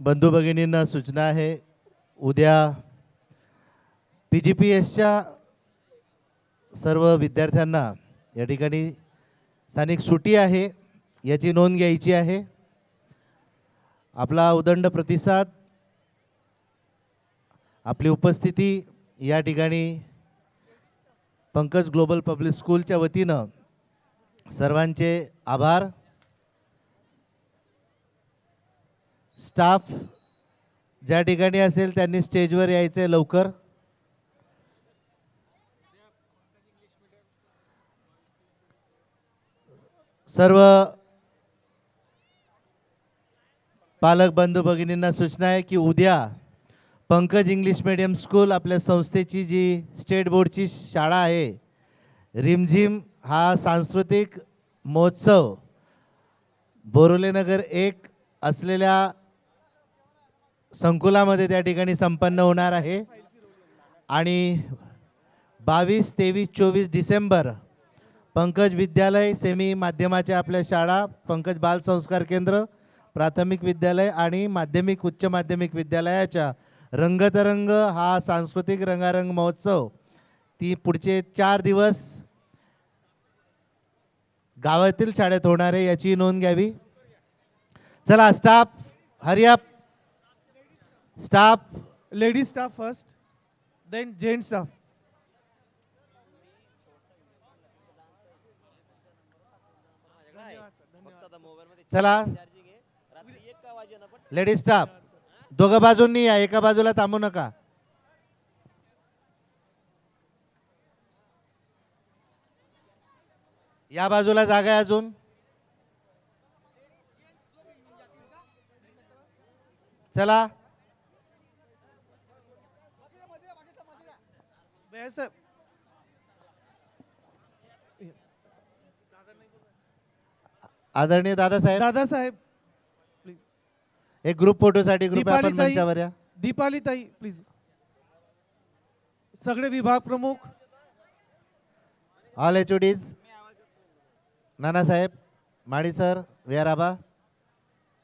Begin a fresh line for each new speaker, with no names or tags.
बंधू भगिनींना सूचना आहे, उद्या PGPSच्या सर्व विद्यार्थ्यांना या ठिकाणी स्थानिक सुट्टी आहे, याची नोंद घ्यायची आहे. आपला उदंड प्रतिसाद, आपली उपस्थिती या ठिकाणी पंकज ग्लोबल पब्लिक स्कूलच्या वतीनं सर्वांचे आभार. स्टाफ ज्या ठिकाणी असेल त्यांनी स्टेजवर यायचे लवकर. सर्व पालक बंधू भगिनींना सूचना आहे की उद्या पंकज इंग्लिश मीडियम स्कूल आपल्या संस्थेची जी स्टेट बोर्डची शाळा आहे, रिमझिम हा सांस्कृतिक महोत्सव बोरोलेनगर 1 असलेल्या संकुलामध्ये त्या ठिकाणी संपन्न होणार आहे. आणि 22, 23, 24 डिसेंबर पंकज विद्यालय सेमी माध्यमाच्या आपल्या शाळा, पंकज बाल संस्कार केंद्र प्राथमिक विद्यालय आणि माध्यमिक उच्च माध्यमिक विद्यालयाच्या रंगतरंग हा सांस्कृतिक रंगारंग महोत्सव ती पुढचे 4 दिवस गावातील शाळेत होणार आहे, याची नोंद घ्यावी. चला staff, hurry up. Staff,
ladies staff first, then gent staff.
चला लेडीज स्टाफ दोघं बाजूंनी या, एका बाजूला थांबू नका. या बाजूला जागा आहे अजून. चला आदरणीय दादासाहेब,
दादासाहेब प्लीज.
एक ग्रुप फोटोसाठी ग्रुप आपण
दीपाली ताई,
मंचावर या.
दीपाली ताई प्लीज. सगळे विभाग प्रमुख,
ऑल HODs, नानासाहेब, माडी सर, विहार आबा.